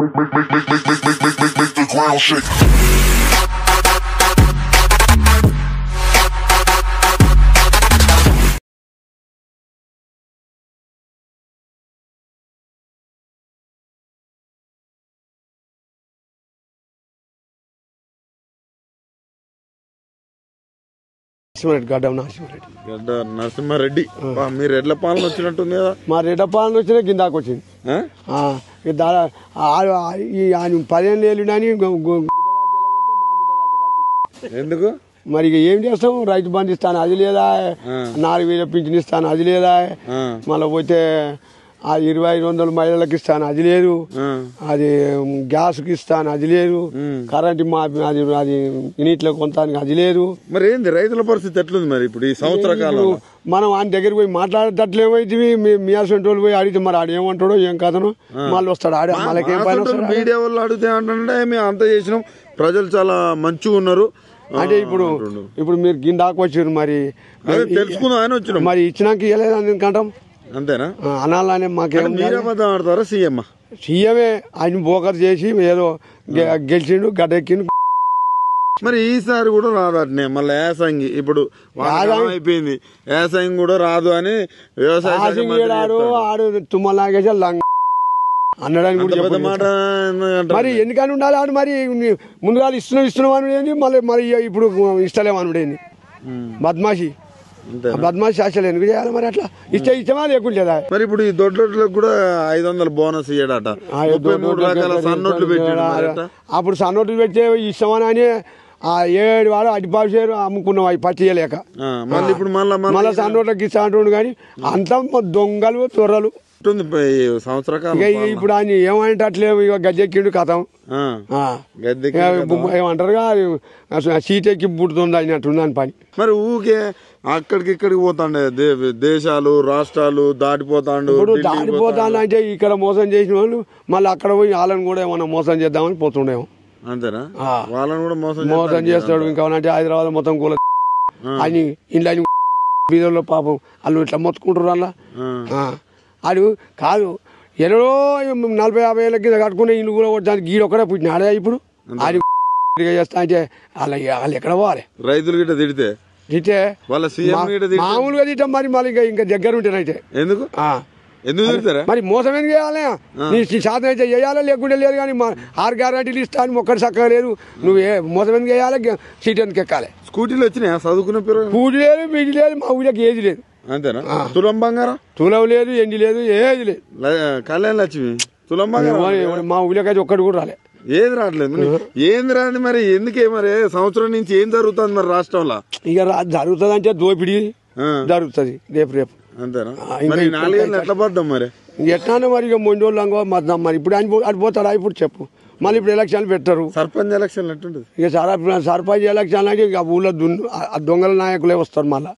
Make the ground shake. గడ్డ నరసింహారెడ్డి మీరు ఎడ్ల పాలన వచ్చినట్టుంది కదా. మా రెడ్డ పాలన వచ్చినా కిందాకు వచ్చింది. ఆయన 15 ఏళ్ళు అని ఎందుకు మరి ఏం చేస్తాం? రైతు బంధు ఇస్తాను అది లేదా, 4000 పింఛన్ ఇస్తాను అది లేదా, మళ్ళీ పోతే 2500 మహిళలకు ఇస్తాను అది లేదు, అది గ్యాస్కి ఇస్తాను అది లేదు, కరెంటు అది యూనిట్లో కొంతానికి అది లేదు. మరి ఏంది రైతుల పరిస్థితి ఎట్లుంది మరి ఇప్పుడు ఈ సంవత్సర కాలం? మనం ఆయన దగ్గరికి పోయి మాట్లాడేటట్లు ఏమైతే మీ అసలు వాళ్ళు పోయి అడిగితే మరి ఆడు ఏమంటాడో ఏం కథను మళ్ళీ వస్తాడు ఆడ వాళ్ళకేం పని. మీడియా వాళ్ళు అడిగితే అంటే మేము అంత చేసినాం, ప్రజలు చాలా మంచిగా ఉన్నారు అంటే ఇప్పుడు మీరు గిందాకు వచ్చారు మరి తెలుసుకుందాం ఆయన వచ్చిన మరి ఇచ్చినాక ఇవ్వలేదు ఎందుకంటాం అంతేనా అనాలనే మాకేం. మీరేమద్దాం ఆడతారా సీఎం? సీఎమే ఆయన బోకర్ చేసి ఏదో గెలిచిండు గడ్డెక్కిండు. మరి ఈసారి కూడా రాదు అట్నే మళ్ళీ యాసంగి ఇప్పుడు అయిపోయింది, యాసంగి కూడా రాదు అని వ్యవసాయ ఆడు తుమ్మలాగేసి అన్నడానికి కూడా మాట. మరి ఎందుకని ఉండాలి ఆడు? మరి ముందుగా ఇస్తున్నాం అనుడేంది, మరి ఇప్పుడు ఇస్తలేము అనుడేంది? బద్మాషి శాసలు ఎందుకు చేయాలి మరి? అట్లా ఇష్టమా లేకుండా లేదా? మరి ఇప్పుడు ఈ దొడ్లకు కూడా 500 బోనస్ ఇయ్యాడట, 33 రకాల సన్నోట్లు పెట్టాడు. అప్పుడు సన్నోట్లు పెడితే ఇష్టమని అని 7 వాడు అడిపాసేరు అమ్ముకున్నాం అవి పచ్చియలేక. మళ్ళీ ఇప్పుడు మళ్ళీ సన్నోట్లకి ఇస్తా అంటుండు కానీ అంతా దొంగలు తొర్రలు సంవత్సర. ఇప్పుడు ఆయన ఏమంటే అట్లేము ఇక గద్దెక్కిండు కథం ఏమంటారుగా సీట్ ఎక్కి పుడుతుంది అయినట్టుంది అని పని. మరి ఊకే అక్కడికి ఇక్కడికి పోతాండే దేశాలు రాష్ట్రాలు దాటిపోతాండు. ఇప్పుడు దాటిపోతాను అంటే ఇక్కడ మోసం చేసిన వాళ్ళు మళ్ళీ అక్కడ పోయి వాళ్ళని కూడా ఏమన్నా మోసం చేద్దామని పోతుండేమో. అంతేనా? వాళ్ళని కూడా మోసం చేస్తాడు. ఇంకా అంటే హైదరాబాద్ మొత్తం కూల అని ఇంట్లో బీదర్లో పాపం వాళ్ళు ఇట్లా మొత్తుకుంటారు అలా. అది కాదు ఎన్నడో 40-50 ఏళ్ళ కింద కట్టుకునే ఇల్లు కూడా కొట్టడానికి గీడు ఒక్కడే పుట్టినాడే. ఇప్పుడు అది చేస్తా అంటే వాళ్ళు ఎక్కడ పోవాలి? రైతులు గిట్ట తిడితే మామూలుగా తిట్టాం మరి మళ్ళీ ఇంకా దగ్గర ఉంటేనైతే ఎందుకు తిడతారా? మరి మోసం ఏం చేయాలి? నీ శాతం అయితే చేయాలా లేకుంటే లేదు. కానీ 6 గ్యారంటీలు ఇస్తాను ఒక్కటి చక్కగా లేదు. నువ్వు మోసం ఎందుకు చేయాలి? సీట్ ఎందుకు ఎక్కాలి? స్కూటీలు వచ్చినాయా చదువుకునే స్కూటీ లేదు బీజీ లేదు మా ఊళ్ళకి ఏది లేదు. అంతేనా? తులం బంగారం తులం లేదు ఎండి లేదు ఏది లేదు. కళ్యాణ్ లక్ష్మి తులం బంగారం మా ఊళ్ళకి అయితే ఒక్కటి కూడా రాలే. ఏది రావట్లేదు. ఏంది రాదు మరి? ఎందుకే మరి? సంవత్సరం నుంచి ఏం జరుగుతుంది మరి రాష్ట్రంలో? ఇక జరుగుతుంది అంటే దోపిడీ జరుగుతుంది రేపు. అంతేనా? 4 ఏళ్ళు ఎట్లా పడ్డాం మరి? ఎట్లానే మరి ఇక మొండి వాళ్ళు మద్దాం మరి. ఇప్పుడు ఆయన పోతాడా? ఇప్పుడు చెప్పు. మళ్ళీ ఇప్పుడు ఎలక్షన్లు పెట్టరు. సర్పంచ్ ఎలక్షన్ ఎట్టుంటది? ఇక సర్పంచ్ ఎలక్షన్ అంటే ఇక ఊళ్ళో దొంగల నాయకులే వస్తారు మళ్ళీ.